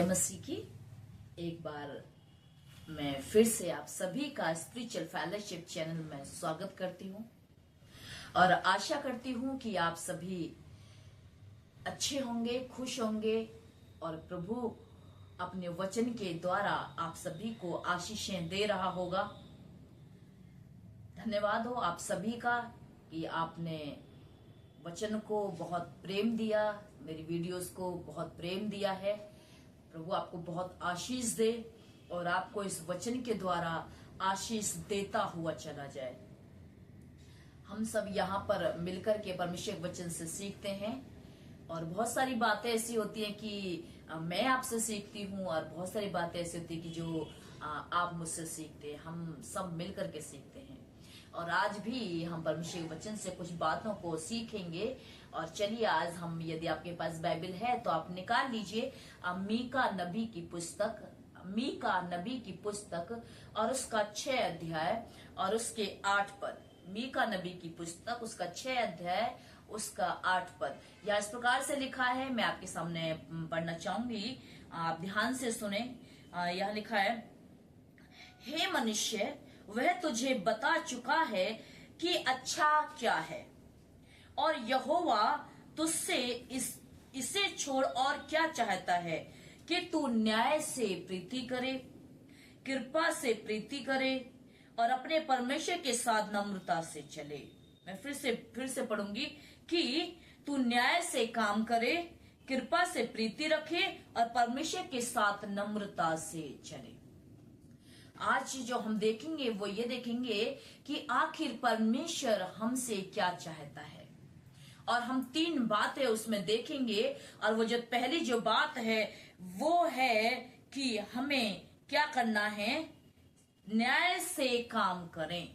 जय मसीह की। एक बार मैं फिर से आप सभी का स्पिरिचुअल फेलोशिप चैनल में स्वागत करती हूँ और आशा करती हूँ कि आप सभी अच्छे होंगे, खुश होंगे और प्रभु अपने वचन के द्वारा आप सभी को आशीषें दे रहा होगा। धन्यवाद हो आप सभी का कि आपने वचन को बहुत प्रेम दिया, मेरी वीडियोस को बहुत प्रेम दिया है। प्रभु आपको बहुत आशीष दे और आपको इस वचन के द्वारा आशीष देता हुआ चला जाए। हम सब यहाँ पर मिलकर के परमेश्वर वचन से सीखते हैं और बहुत सारी बातें ऐसी होती हैं कि मैं आपसे सीखती हूँ और बहुत सारी बातें ऐसी होती है कि जो आप मुझसे सीखते हैं। हम सब मिलकर के सीखते हैं और आज भी हम परमेश्वर वचन से कुछ बातों को सीखेंगे। और चलिए आज हम, यदि आपके पास बाइबल है तो आप निकाल लीजिए मीका नबी की पुस्तक और उसका 6 अध्याय और उसके 8 पद। मीका नबी की पुस्तक उसका 6 अध्याय उसका 8 पद। यह इस प्रकार से लिखा है, मैं आपके सामने पढ़ना चाहूंगी, आप ध्यान से सुने। यह लिखा है, हे मनुष्य, वह तुझे बता चुका है कि अच्छा क्या है और यहोवा तुझसे इसे छोड़ और क्या चाहता है कि तू न्याय से प्रीति करे, कृपा से प्रीति करे और अपने परमेश्वर के साथ नम्रता से चले। मैं फिर से पढ़ूंगी कि तू न्याय से काम करे, कृपा से प्रीति रखे और परमेश्वर के साथ नम्रता से चले। आज जो हम देखेंगे वो ये देखेंगे कि आखिर परमेश्वर हमसे क्या चाहता है और हम 3 बातें उसमें देखेंगे। और वो जो पहली जो बात है वो है कि हमें क्या करना है, न्याय से काम करें,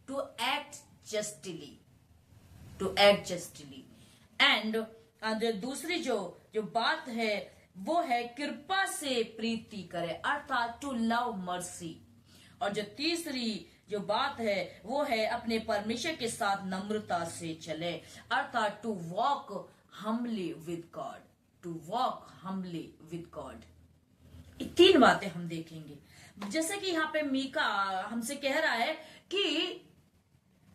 टू एक्ट जस्टिली। एंड जो दूसरी जो बात है वो है कृपा से प्रीति करें, अर्थात टू लव मर्सी। और जो तीसरी जो बात है वो है अपने परमेश्वर के साथ नम्रता से चले, अर्थात to walk humbly with God. 3 बातें हम देखेंगे। जैसे कि यहाँ पे मीका हमसे कह रहा है कि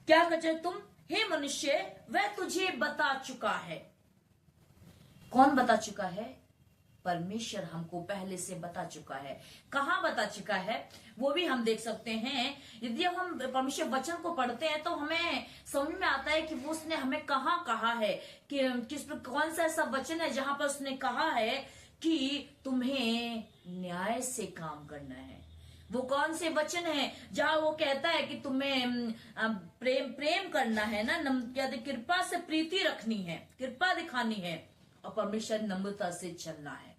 क्या कहते तुम, हे मनुष्य, वह तुझे बता चुका है। कौन बता चुका है? परमेश्वर हमको पहले से बता चुका है। कहाँ बता चुका है वो भी हम देख सकते हैं। यदि हम परमेश्वर वचन को पढ़ते हैं तो हमें समझ में आता है कि वो उसने हमें कहाँ कहा है, कि कौन सा ऐसा वचन है जहां पर उसने कहा है कि तुम्हें न्याय से काम करना है। वो कौन से वचन है जहां वो कहता है कि तुम्हें प्रेम करना है ना, कृपा से प्रीति रखनी है, कृपा दिखानी है और परमेश्वर नम्रता से चलना है।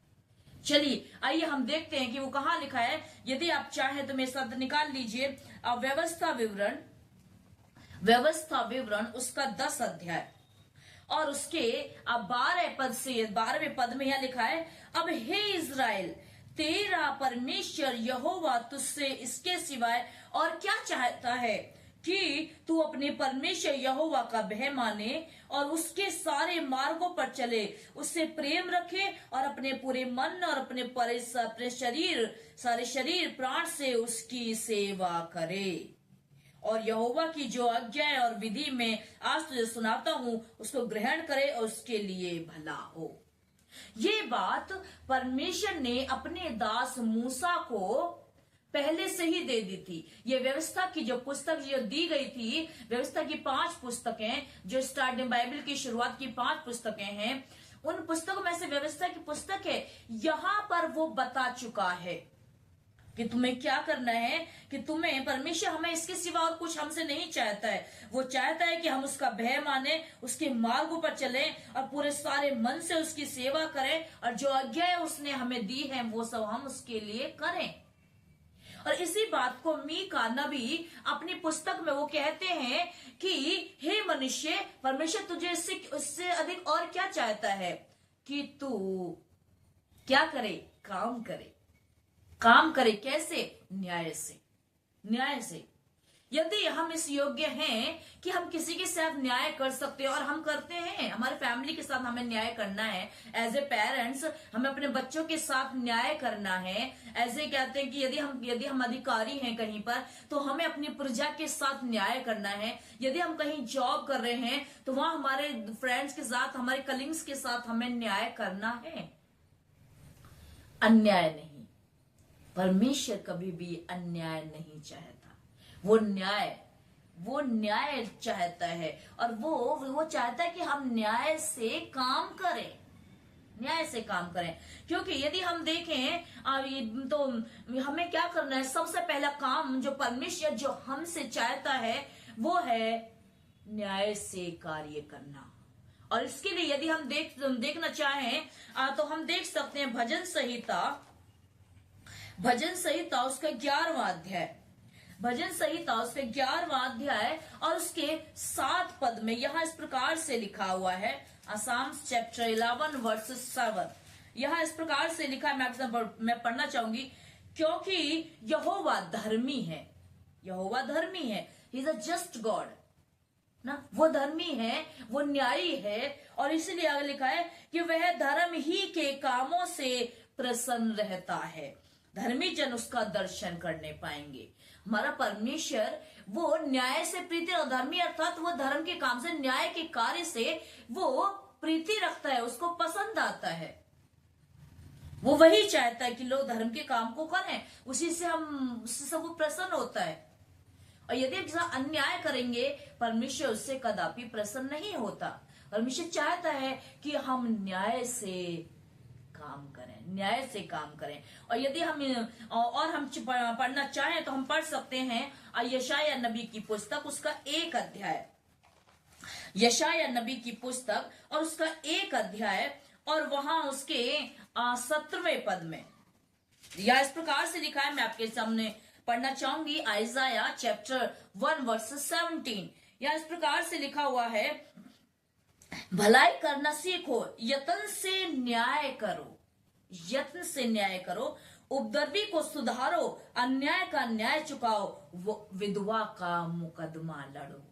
चलिए आइए हम देखते हैं कि वो कहाँ लिखा है। यदि आप चाहें तो मेरे साथ निकाल लीजिए व्यवस्था विवरण उसका 10 अध्याय और उसके 12वें पद में यह लिखा है, अब हे इज़राइल, तेरा परमेश्वर यहोवा तुझसे इसके सिवाय और क्या चाहता है कि तू अपने परमेश्वर यहोवा का भय माने और उसके सारे मार्गों पर चले, उससे प्रेम रखे और अपने पूरे मन और अपने सारे शरीर प्राण से उसकी सेवा करे। और यहोवा की जो आज्ञा और विधि में आज तुझे सुनाता हूँ उसको ग्रहण करे और उसके लिए भला हो। ये बात परमेश्वर ने अपने दास मूसा को पहले से ही दे दी थी। ये व्यवस्था की जो पुस्तक जो दी गई थी, व्यवस्था की 5 पुस्तकें जो स्टार्टिंग बाइबल की शुरुआत की 5 पुस्तकें हैं, उन पुस्तकों में से व्यवस्था की पुस्तक है। यहाँ पर वो बता चुका है कि तुम्हें क्या करना है, कि तुम्हें परमेश्वर हमें इसके सिवा और कुछ हमसे नहीं चाहता है। वो चाहता है कि हम उसका भय माने, उसके मार्गों पर चलें और पूरे सारे मन से उसकी सेवा करें और जो आज्ञा उसने हमें दी है वो सब हम उसके लिए करें। और इसी बात को मीका नबी अपनी पुस्तक में वो कहते हैं कि हे मनुष्य, परमेश्वर तुझे इससे अधिक और क्या चाहता है कि तू क्या करे, काम करे। कैसे? न्याय से। यदि हम इस योग्य हैं कि हम किसी के साथ न्याय कर सकते हैं और हम करते हैं, हमारे फैमिली के साथ हमें न्याय करना है, एज ए पेरेंट्स हमें अपने बच्चों के साथ न्याय करना है। ऐसे कहते हैं कि यदि हम अधिकारी हैं कहीं पर तो हमें अपनी प्रजा के साथ न्याय करना है। यदि हम कहीं जॉब कर रहे हैं तो वहां हमारे फ्रेंड्स के साथ, हमारे कलीग्स के साथ हमें न्याय करना है, अन्याय नहीं। परमेश्वर कभी भी अन्याय नहीं चाहता। वो न्याय चाहता है और वो चाहता है कि हम न्याय से काम करें, न्याय से काम करें। क्योंकि यदि हम देखें तो हमें क्या करना है, सबसे पहला काम जो परमेश्वर जो हमसे चाहता है वो है न्याय से कार्य करना। और इसके लिए यदि हम देखना चाहें तो हम देख सकते हैं भजन संहिता उसका 11वां अध्याय, भजन संहिता उसके 11वां अध्याय और उसके 7 पद में यहां इस प्रकार से लिखा हुआ है, Psalms chapter 11 verses 7। यहां इस प्रकार से लिखा है, मैं पढ़ना चाहूंगी। क्योंकि यहोवा धर्मी है, यहोवा धर्मी है, he is a just God ना, वो धर्मी है, वो न्यायी है। और इसलिए आगे लिखा है कि वह धर्म ही के कामों से प्रसन्न रहता है, धर्मी जन उसका दर्शन करने पाएंगे। हमारा परमेश्वर वो न्याय से प्रीति, और धर्मी अर्थात वो धर्म के काम से, न्याय के कार्य से वो प्रीति रखता है, उसको पसंद आता है। वो वही चाहता है कि लोग धर्म के काम को करें, उससे वो प्रसन्न होता है। और यदि हम अन्याय करेंगे परमेश्वर उससे कदापि प्रसन्न नहीं होता। परमेश्वर चाहता है कि हम न्याय से काम करें, न्याय से काम करें। और यदि हम पढ़ना चाहें तो हम पढ़ सकते हैं यशायाह नबी की पुस्तक, उसका 1 अध्याय, यशायाह नबी की पुस्तक और उसका 1 अध्याय और वहां उसके 17वें पद में यह इस प्रकार से लिखा है, मैं आपके सामने पढ़ना चाहूंगी। आइजाया चैप्टर 1 वर्स 17, यह इस प्रकार से लिखा हुआ है, भलाई करना सीखो, यत्न से न्याय करो, यत्न से न्याय करो, उपद्रवी को सुधारो, अन्याय का न्याय चुकाओ, विधवा का मुकदमा लड़ो।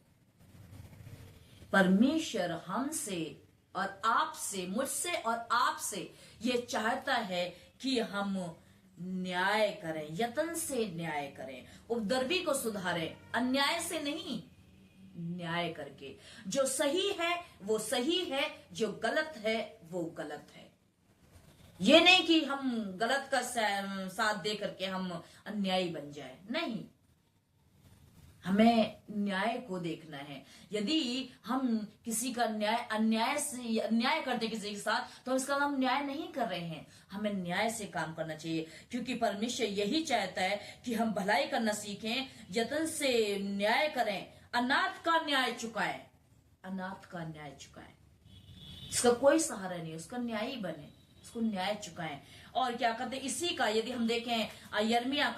परमेश्वर हमसे और आपसे, मुझसे और आपसे ये चाहता है कि हम न्याय करें, यत्न से न्याय करें, उपद्रवी को सुधारें, अन्याय से नहीं, न्याय करके। जो सही है वो सही है, जो गलत है वो गलत है। ये नहीं कि हम गलत का साथ दे करके हम अन्यायी बन जाए, नहीं, हमें न्याय को देखना है। यदि हम किसी का अन्याय करते किसी के साथ तो इसका हम न्याय नहीं कर रहे हैं, हमें न्याय से काम करना चाहिए। क्योंकि परमेश्वर यही चाहता है कि हम भलाई करना सीखें, यत्न से न्याय करें, अनाथ का न्याय चुकाएं, अनाथ का न्याय चुकाएं, इसका कोई सहारा नहीं, उसका न्यायी बने, उसको न्याय चुकाएं। और क्या कहते हैं इसी का, यदि हम देखें यिर्मयाह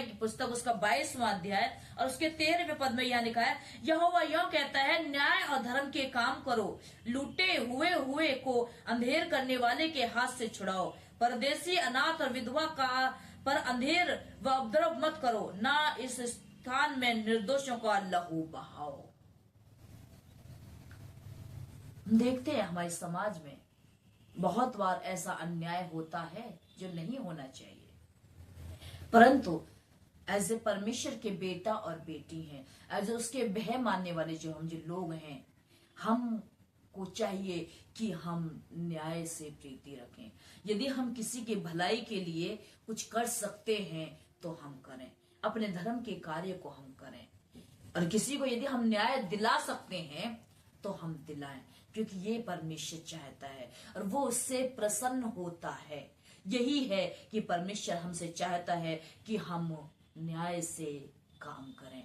की पुस्तक, उसका 22वां अध्याय और उसके 13वें पद में यह लिखा है, यहोवा यह कहता है, न्याय और धर्म के काम करो, लूटे हुए को अंधेर करने वाले के हाथ से छुड़ाओ, परदेसी, अनाथ और विधवा का पर अंधेर व उपद्रव मत करो, ना इस स्थान में निर्दोषों का लहू बहाओ। हम देखते हैं हमारे समाज में बहुत बार ऐसा अन्याय होता है जो नहीं होना चाहिए, परंतु एज ए परमेश्वर के बेटा और बेटी हैं, एज ए उसके भय मानने वाले जो लोग हैं, हमको चाहिए कि हम न्याय से प्रीति रखें। यदि हम किसी के भलाई के लिए कुछ कर सकते हैं तो हम करें, अपने धर्म के कार्य को हम करें। और किसी को यदि हम न्याय दिला सकते हैं तो हम दिलाएं, क्योंकि ये परमेश्वर चाहता है और वो उससे प्रसन्न होता है। यही है कि परमेश्वर हमसे चाहता है कि हम न्याय से काम करें।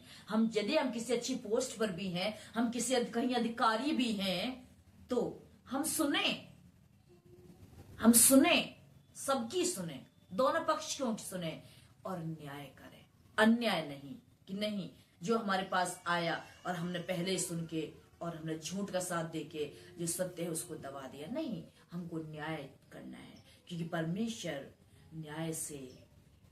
यदि हम किसी अच्छी पोस्ट पर भी हैं, हम किसी कहीं अधिकारी भी हैं, तो हम सुने, सबकी सुने, दोनों पक्ष की सुने और न्याय करें, अन्याय नहीं कि नहीं जो हमारे पास आया और हमने पहले ही सुन के और हमने झूठ का साथ देके जो सत्य है उसको दबा दिया, नहीं, हमको न्याय करना है, क्योंकि परमेश्वर न्याय से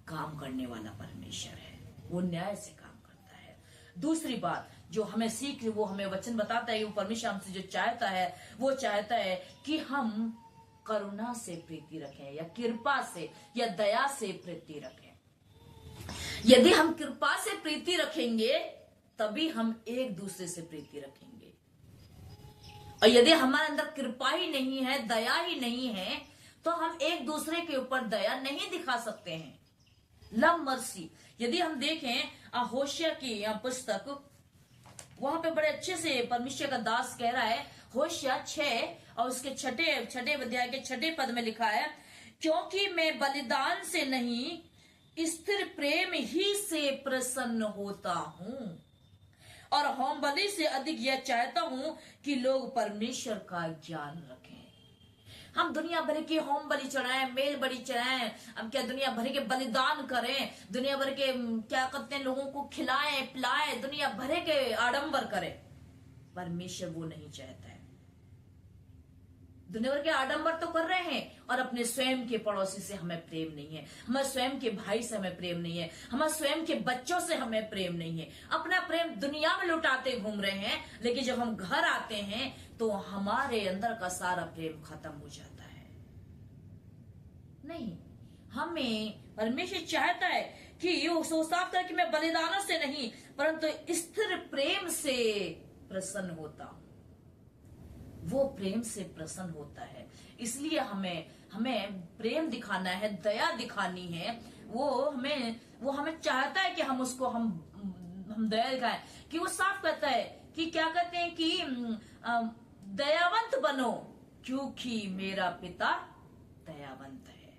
काम करने वाला परमेश्वर है। वो न्याय से काम करता है। दूसरी बात जो हमें सीख, वो हमें वचन बताता है, वो परमेश्वर हमसे जो चाहता है, वो चाहता है कि हम करुणा से प्रीति रखें, या कृपा से या दया से प्रीति रखें। यदि हम कृपा से प्रीति रखेंगे तभी हम एक दूसरे से प्रीति रखेंगे, और यदि हमारे अंदर कृपा ही नहीं है, दया ही नहीं है, तो हम एक दूसरे के ऊपर दया नहीं दिखा सकते हैं। लव मर्सी, यदि हम देखें होशिया की पुस्तक, वहां पे बड़े अच्छे से परमेश्वर का दास कह रहा है, होशिया 6 और उसके छठे अध्याय के 6 पद में लिखा है, क्योंकि मैं बलिदान से नहीं स्थिर प्रेम ही से प्रसन्न होता हूं, और होम बलि से अधिक यह चाहता हूं कि लोग परमेश्वर का ज्ञान रखें। हम दुनिया भर के होम बलि चढ़ाएं, मेल बलि चढ़ाएं, हम क्या दुनिया भर के बलिदान करें, दुनिया भर के क्या करते हैं, लोगों को खिलाएं पिलाएं, दुनिया भर के आडंबर करें, परमेश्वर वो नहीं चाहता है। दुनिया भर के आडंबर तो कर रहे हैं, और अपने स्वयं के पड़ोसी से हमें प्रेम नहीं है, हमारे स्वयं के भाई से हमें प्रेम नहीं है, हमारे स्वयं के बच्चों से हमें प्रेम नहीं है। अपना प्रेम दुनिया में लुटाते घूम रहे हैं, लेकिन जब हम घर आते हैं तो हमारे अंदर का सारा प्रेम खत्म हो जाता है। नहीं, हमें परमेश्वर चाहता है कि वो साफ कर कि मैं बलिदानों से नहीं परंतु स्थिर प्रेम से प्रसन्न होता हूं। वो प्रेम से प्रसन्न होता है, इसलिए हमें प्रेम दिखाना है, दया दिखानी है। वो हमें चाहता है कि हम दया दिखाएं, कि वो साफ कहता है कि क्या कहते हैं कि दयावंत बनो क्योंकि मेरा पिता दयावंत है,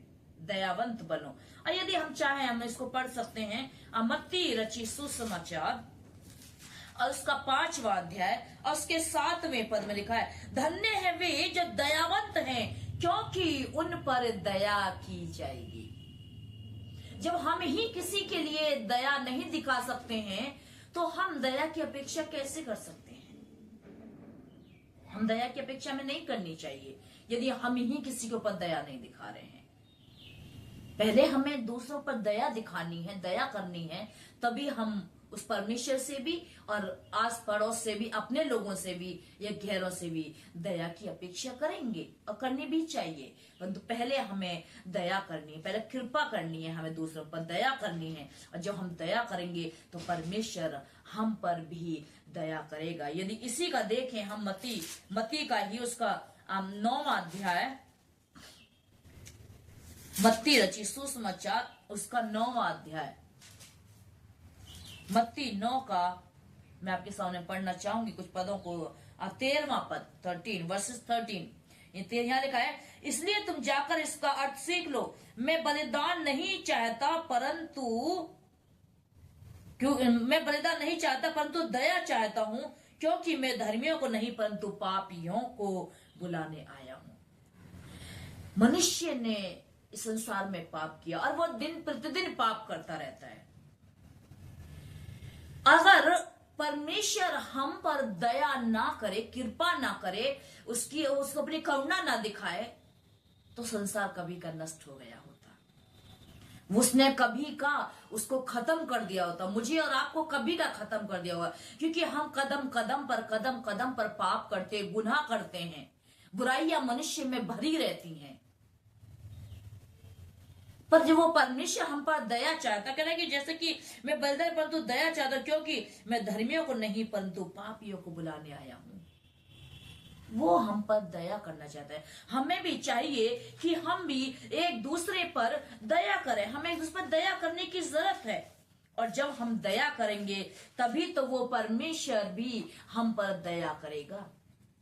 दयावंत बनो। और यदि हम चाहें हम इसको पढ़ सकते हैं, मत्ती रचित सुसमाचार और उसका 5वां अध्याय और उसके 7वें पद में लिखा है, धन्य है वे जो दयावंत हैं क्योंकि उन पर दया की जाएगी। जब हम ही किसी के लिए दया नहीं दिखा सकते हैं तो हम दया की अपेक्षा कैसे कर सकते हैं? हम दया की अपेक्षा में नहीं करनी चाहिए यदि हम ही किसी के ऊपर दया नहीं दिखा रहे हैं। पहले हमें दूसरों पर दया दिखानी है, दया करनी है, तभी हम उस परमेश्वर से भी और आस पड़ोस से भी, अपने लोगों से भी या गैरों से भी दया की अपेक्षा करेंगे, और करनी भी चाहिए। परंतु पहले हमें दया करनी है, पहले कृपा करनी है, हमें दूसरों पर दया करनी है, और जब हम दया करेंगे तो परमेश्वर हम पर भी दया करेगा। यदि इसी का देखें हम मत्ती का ही उसका 9वां अध्याय, मत्ती रचित सुसमाचार उसका 9वां अध्याय, मत्ती 9 का मैं आपके सामने पढ़ना चाहूंगी कुछ पदों को। 13वां पद 13 वर्सेस 13 यहाँ लिखा है, इसलिए तुम जाकर इसका अर्थ सीख लो, मैं बलिदान नहीं चाहता परंतु दया चाहता हूं, क्योंकि मैं धर्मियों को नहीं परंतु पापियों को बुलाने आया हूं। मनुष्य ने इस संसार में पाप किया और वो दिन प्रतिदिन पाप करता रहता है। अगर परमेश्वर हम पर दया ना करे, कृपा ना करे, उसको अपनी करुणा ना दिखाए, तो संसार कभी का नष्ट हो गया होता। उसने कभी का उसको खत्म कर दिया होता, मुझे और आपको कभी का खत्म कर दिया होगा, क्योंकि हम कदम कदम पर पाप करते, गुनाह करते हैं, बुराइयां मनुष्य में भरी रहती हैं। पर जब वो परमेश्वर हम पर दया चाहता, कहना कि जैसे कि मैं बलिदान परंतु दया चाहता, क्योंकि मैं धर्मियों को नहीं परंतु पापियों को बुलाने आया हूं। वो हम पर दया करना चाहता है। हमें भी चाहिए कि हम भी एक दूसरे पर दया करें, हमें एक दूसरे पर दया करने की जरूरत है। और जब हम दया करेंगे तभी तो वो परमेश्वर भी हम पर दया करेगा,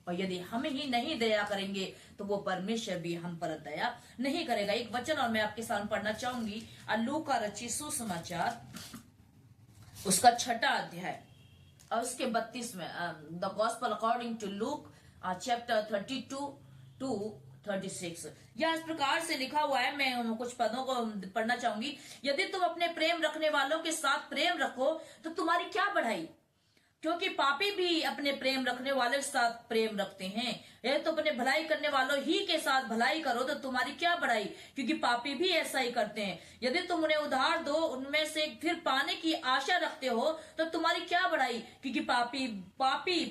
और यदि हम ही नहीं दया करेंगे तो वो परमेश्वर भी हम पर दया नहीं करेगा। एक वचन और मैं आपके सामने पढ़ना चाहूंगी, लूका रचित सुसमाचार उसका 6वां अध्याय और उसके 32 में, the gospel according to Luke chapter 32 to 36। यह इस प्रकार से लिखा हुआ है, मैं कुछ पदों को पढ़ना चाहूंगी। यदि तुम अपने प्रेम रखने वालों के साथ प्रेम रखो तो तुम्हारी क्या बढ़ाई, क्योंकि पापी भी अपने प्रेम रखने वाले के साथ प्रेम रखते हैं। ये तो अपने भलाई करने वालों ही के साथ भलाई करो तो तुम्हारी क्या बड़ाई, क्योंकि पापी भी ऐसा ही करते हैं। यदि तुम उन्हें उधार दो उनमें से फिर पाने की आशा रखते हो तो तुम्हारी क्या बड़ाई, क्योंकि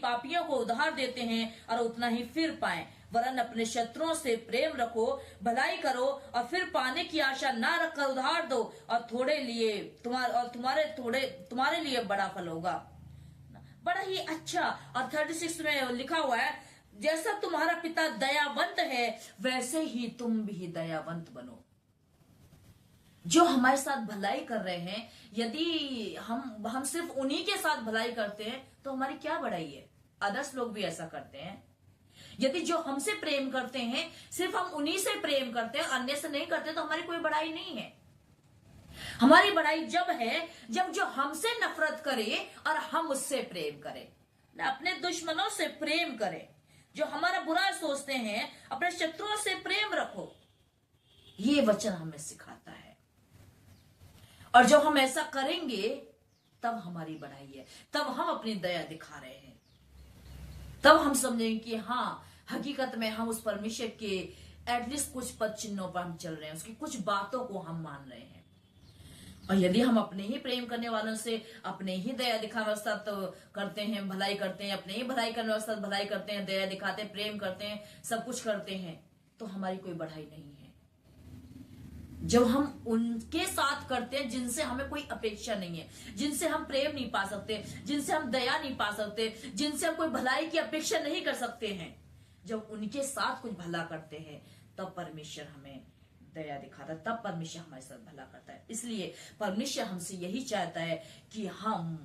पापियों को उधार देते हैं और उतना ही फिर पाए। वरन अपने शत्रुओं से प्रेम रखो, भलाई करो और फिर पाने की आशा ना रखकर उधार दो और तुम्हारे लिए बड़ा फल होगा। बड़ा ही अच्छा। और 36 में लिखा हुआ है, जैसा तुम्हारा पिता दयावंत है वैसे ही तुम भी दयावंत बनो। जो हमारे साथ भलाई कर रहे हैं, यदि हम सिर्फ उन्हीं के साथ भलाई करते हैं तो हमारी क्या बड़ाई है। अदर्स लोग भी ऐसा करते हैं। यदि जो हमसे प्रेम करते हैं सिर्फ हम उन्हीं से प्रेम करते हैं, अन्य से नहीं करते, तो हमारी कोई बड़ाई नहीं है। हमारी बड़ाई जब है जब जो हमसे नफरत करे और हम उससे प्रेम करें। अपने दुश्मनों से प्रेम करें, जो हमारा बुरा सोचते हैं, अपने शत्रुओं से प्रेम रखो। ये वचन हमें सिखाता है। और जब हम ऐसा करेंगे तब हमारी बड़ाई है, तब हम अपनी दया दिखा रहे हैं, तब हम समझेंगे कि हाँ, हकीकत में हम उस परमेश्वर के एटलीस्ट कुछ पद चिन्हों पर हम चल रहे हैं, उसकी कुछ बातों को हम मान रहे हैं। और यदि हम अपने ही प्रेम करने वालों से अपने ही दया दिखाने वाले साथ करते हैं, भलाई करते हैं, अपने ही भलाई करने वाले साथ भलाई करते हैं, दया दिखाते हैं, प्रेम करते हैं, सब कुछ करते हैं, तो हमारी कोई बढ़ाई नहीं है। जब हम उनके साथ करते हैं जिनसे हमें कोई अपेक्षा नहीं है, जिनसे हम प्रेम नहीं पा सकते, जिनसे हम दया नहीं पा सकते, जिनसे हम कोई भलाई की अपेक्षा नहीं कर सकते हैं, जब उनके साथ कुछ भला करते हैं तब परमेश्वर हमें दया दिखाता है, तब परमेश्वर हमारे साथ भला करता है। इसलिए परमेश्वर हमसे यही चाहता है कि हम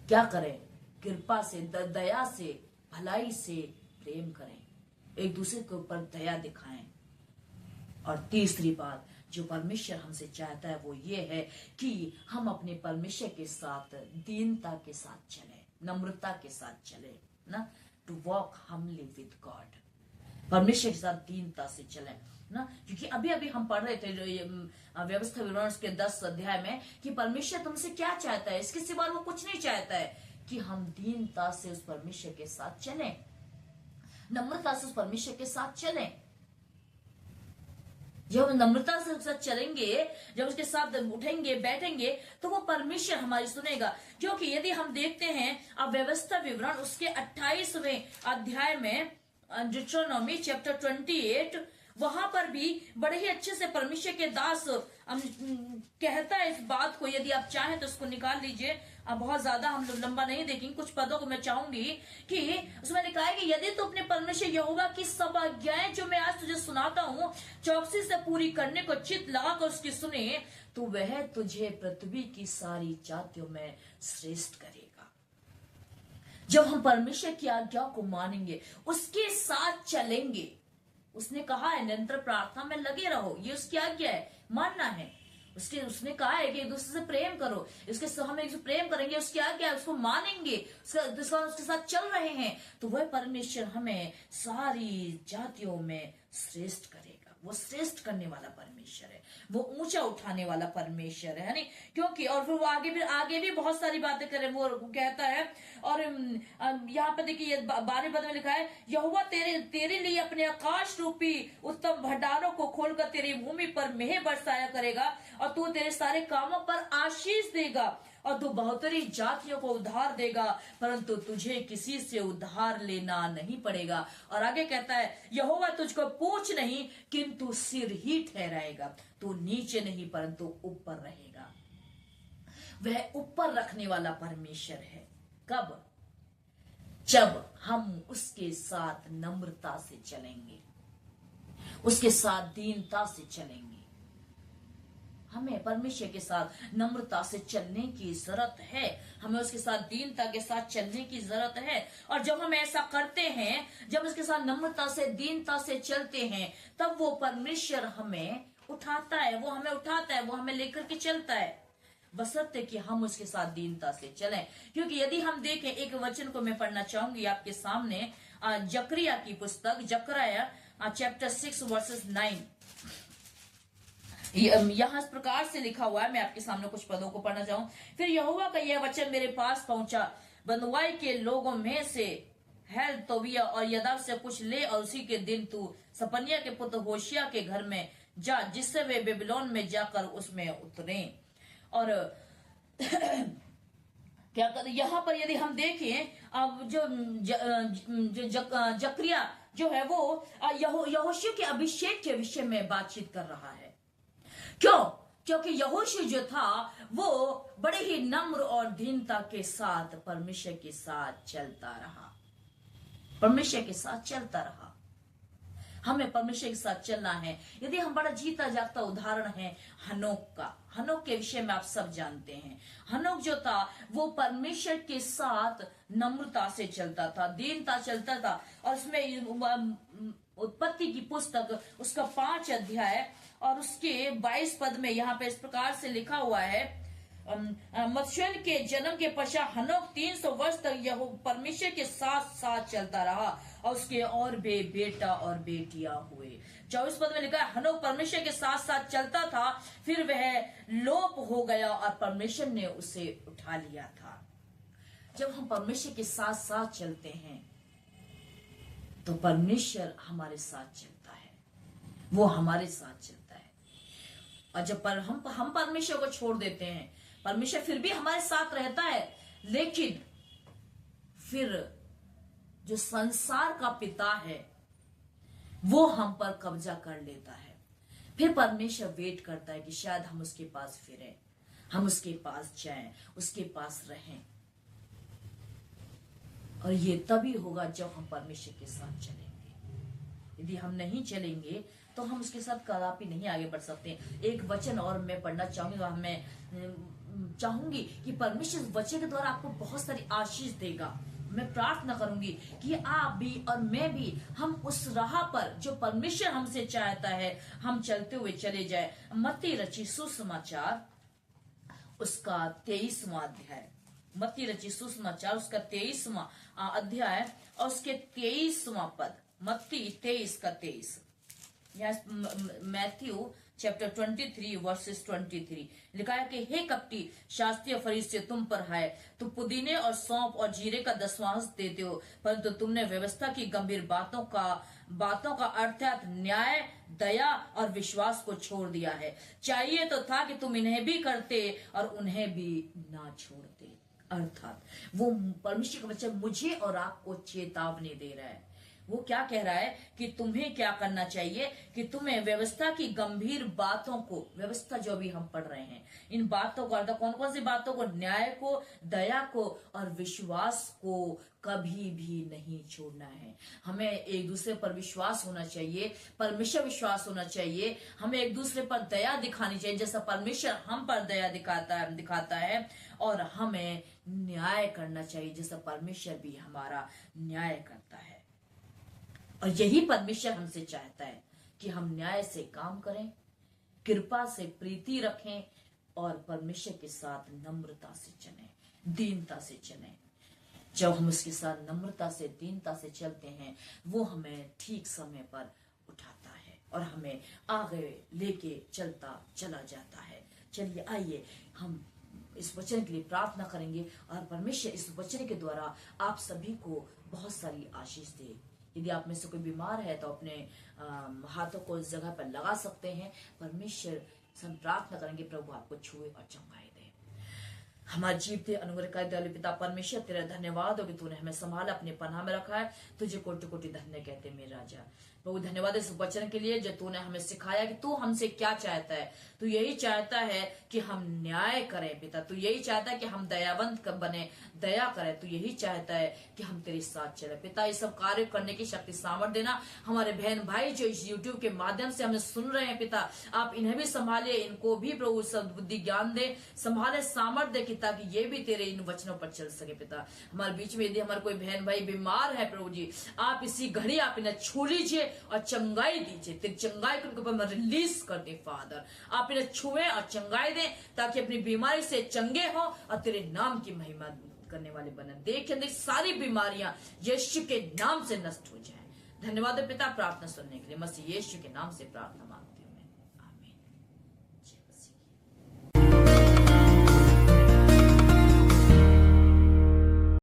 क्या करें, कृपा से, दया से, भलाई से प्रेम करें, एक दूसरे के ऊपर दया दिखाएं। और तीसरी बात जो परमेश्वर हमसे चाहता है वो ये है कि हम अपने परमेश्वर के साथ दीनता के साथ चलें, नम्रता के साथ चलें ना, to walk humbly with God. परमेश्वर के साथ दीनता से चलें ना, क्योंकि अभी हम पढ़ रहे थे व्यवस्था विवरण के 10 अध्याय में कि परमेश्वर तुमसे क्या चाहता है, इसके सिवा वो कुछ नहीं चाहता है कि हम दीनता से उस परमेश्वर के साथ चलें, नम्रता से उस परमेश्वर के साथ चलें। जब हम नम्रता से उसके साथ चलेंगे, जब उसके साथ उठेंगे बैठेंगे, तो वो परमेश्वर हमारी सुनेगा। क्योंकि यदि हम देखते हैं अब व्यवस्था विवरण उसके 28वें अध्याय में, डिट्रोनॉमी चैप्टर 28, वहां पर भी बड़े ही अच्छे से परमेश्वर के दास कहता है इस बात को। यदि आप चाहें तो उसको निकाल लीजिए, अब बहुत ज्यादा हम लोग लंबा नहीं देखेंगे, कुछ पदों को मैं चाहूंगी कि उसमें लिखा है कि यदि तू अपने परमेश्वर यहोवा की सब आज्ञाएं जो मैं आज तुझे सुनाता हूँ चौकसी से पूरी करने को चित्त लगाकर उसकी सुने, तो वह तुझे पृथ्वी की सारी जातियों में श्रेष्ठ करेगा। जब हम परमेश्वर की आज्ञा को मानेंगे, उसके साथ चलेंगे, उसने कहा है निरंतर प्रार्थना में लगे रहो, ये उसकी आज्ञा है, मानना है। उसने कहा है कि एक दूसरे से प्रेम करो, हम एक दूसरे प्रेम करेंगे, उसकी आज्ञा है, उसको मानेंगे, उसके साथ चल रहे हैं, तो वह परमेश्वर हमें सारी जातियों में श्रेष्ठ करेगा। वो श्रेष्ठ करने वाला परमेश्वर है, वो ऊंचा उठाने वाला परमेश्वर है नहीं, क्योंकि और फिर वो आगे भी बहुत सारी बातें करे। वो कहता है, और यहाँ पे देखिए 12वें पद में लिखा है, यहोवा तेरे लिए अपने आकाश रूपी उत्तम भंडारों को खोलकर तेरी भूमि पर मेह बरसाया करेगा, और तू तेरे सारे कामों पर आशीष देगा, और तू बहुतरी जातियों को उद्धार देगा, परंतु तुझे किसी से उद्धार लेना नहीं पड़ेगा। और आगे कहता है, यहोवा तुझको पूंछ नहीं किंतु सिर ही ठहराएगा, तू नीचे नहीं परंतु ऊपर रहेगा। वह ऊपर रखने वाला परमेश्वर है। कब? जब हम उसके साथ नम्रता से चलेंगे, उसके साथ दीनता से चलेंगे। हमें परमेश्वर के साथ नम्रता से चलने की जरूरत है, हमें उसके साथ दीनता के साथ चलने की जरूरत है। और जब हम ऐसा करते हैं, जब उसके साथ नम्रता से दीनता से चलते हैं, तब वो परमेश्वर हमें उठाता है, वो हमें लेकर के चलता है, बशर्ते कि हम उसके साथ दीनता से चलें। क्योंकि यदि हम देखें, एक वचन को मैं पढ़ना चाहूंगी आपके सामने, जकरिया की पुस्तक, जकरिया चैप्टर 6 वर्सेस 9। यहाँ इस प्रकार से लिखा हुआ है, मैं आपके सामने कुछ पदों को पढ़ना चाहूँ। फिर यहोवा का यह वचन मेरे पास पहुंचा, बंधुआई के लोगों में से हेल तोबिया और यदाव से कुछ ले, और उसी के दिन तू सपनिया के पुत्र होशिया के घर में जा, जिससे वे बेबीलोन में जाकर उसमें उतरे। और क्या कर यहाँ पर यदि हम देखें, अब जो जकरिया जो है वो यहोशू के अभिषेक के विषय में बातचीत कर रहा है। क्यों? क्योंकि यहोशू जो था वो बड़े ही नम्र और दीनता के साथ परमेश्वर के साथ चलता रहा, परमेश्वर के साथ चलता रहा। हमें परमेश्वर के साथ चलना है। यदि हम बड़ा जीता जागता उदाहरण है हनोक का, हनोक के विषय में आप सब जानते हैं। हनोक जो था वो परमेश्वर के साथ नम्रता से चलता था, दीनता चलता था। और उसमें उत्पत्ति की पुस्तक उसका 5 अध्याय और उसके 22 पद में यहाँ पे इस प्रकार से लिखा हुआ है, मत्स्यन के जन्म के पश्चात हनोक 300 वर्ष तक यह परमेश्वर के साथ साथ चलता रहा और उसके और बेटा और बेटियां हुए। 24 पद में लिखा है, हनोक परमेश्वर के साथ साथ चलता था, फिर वह लोप हो गया और परमेश्वर ने उसे उठा लिया था। जब हम परमेश्वर के साथ साथ चलते हैं तो परमेश्वर हमारे साथ चलता है, वो हमारे साथ चलता है। और जब हम परमेश्वर को छोड़ देते हैं, परमेश्वर फिर भी हमारे साथ रहता है, लेकिन फिर जो संसार का पिता है वो हम पर कब्जा कर लेता है। फिर परमेश्वर वेट करता है कि शायद हम उसके पास फिरें, हम उसके पास जाएं, उसके पास रहें। और ये तभी होगा जब हम परमेश्वर के साथ चलेंगे। यदि हम नहीं चलेंगे तो हम उसके साथ कदापि नहीं आगे बढ़ सकते। एक वचन और मैं पढ़ना चाहूंगा, मैं चाहूंगी कि परमेश्वर वचन के द्वारा आपको बहुत सारी आशीष देगा। मैं प्रार्थना करूंगी कि आप भी और मैं भी हम उस राह पर जो परमेश्वर हमसे चाहता है हम चलते हुए चले जाए। मत्ती रची सुसमाचार उसका 23वां अध्याय, मत्ती रची सुसमाचार उसका 23वां अध्याय और उसके 23वां पद, मत्ती 23 का 23। मैथ्यू चैप्टर 23 वर्सेस 23 लिखा है कि हे कपटी शास्त्री फरीसी, तुम पर है, तुम पुदीने और सौंफ और जीरे का दशमांश देते हो, परंतु तुमने व्यवस्था की गंभीर बातों का अर्थात न्याय, दया और विश्वास को छोड़ दिया है। चाहिए तो था कि तुम इन्हें भी करते और उन्हें भी ना छोड़ते। अर्थात वो परमेश्वर का बच्चा मुझे और आपको चेतावनी दे रहा है। वो क्या कह रहा है कि तुम्हें क्या करना चाहिए कि तुम्हें व्यवस्था की गंभीर बातों को, व्यवस्था जो भी हम पढ़ रहे हैं, इन बातों को, अर्थात कौन कौन सी बातों को, न्याय को, दया को और विश्वास को कभी भी नहीं छोड़ना है। हमें एक दूसरे पर विश्वास होना चाहिए, परमेश्वर विश्वास होना चाहिए। हमें एक दूसरे पर दया दिखानी चाहिए जैसा परमेश्वर हम पर दया दिखाता है और हमें न्याय करना चाहिए जैसा परमेश्वर भी हमारा न्याय करता है। और यही परमेश्वर हमसे चाहता है कि हम न्याय से काम करें, कृपा से प्रीति रखें और परमेश्वर के साथ नम्रता से चलें, दीनता से चलें। जब हम उसके साथ नम्रता से, दीनता से चलते हैं, वो हमें ठीक समय पर उठाता है और हमें आगे लेके चला जाता है। चलिए आइए हम इस वचन के लिए प्रार्थना करेंगे और परमेश्वर इस वचन के द्वारा आप सभी को बहुत सारी आशीष दे। यदि आप में से कोई बीमार है तो अपने हाथों को इस जगह पर लगा सकते हैं। परमेश्वर से हम प्रार्थना करेंगे प्रभु आपको छुए और चंगाई दे। हमारे जीवते अनुग्रहकारी दयालु पिता परमेश्वर, तेरा धन्यवाद हो कि तूने हमें संभाला, अपने पनाह में रखा है। तुझे कोटि कोटि धन्य कहते मेरे राजा। प्रभु धन्यवाद इस वचन के लिए जो तूने हमें सिखाया कि तू हमसे क्या चाहता है। तू यही चाहता है कि हम न्याय करें पिता, तू यही चाहता है कि हम दयावंत बने, दया करें। तू यही चाहता है कि हम तेरे साथ चले पिता। ये सब कार्य करने की शक्ति सामर्थ देना। हमारे बहन भाई जो इस यूट्यूब के माध्यम से हमें सुन रहे हैं पिता, आप इन्हें भी संभाले, इनको भी प्रभु सब बुद्धि ज्ञान दे, संभाले, सामर्थ दे कि ताकि ये भी तेरे इन वचनों पर चल सके पिता। हमारे बीच में यदि हमारे कोई बहन भाई बीमार है प्रभु जी, आप इसी घड़ी आप इन्हें छू लीजिए और चंगाई दीजिए। तेरी चंगाई को उनके ऊपर रिलीज कर दे फादर। आप इन्हें छुए और चंगाई दें ताकि अपनी बीमारी से चंगे हो और तेरे नाम की महिमा करने वाले बने। देखिए सारी बीमारियां यीशु के नाम से नष्ट हो जाए। धन्यवाद पिता प्रार्थना सुनने के लिए, मसीह यीशु के नाम से प्रार्थना।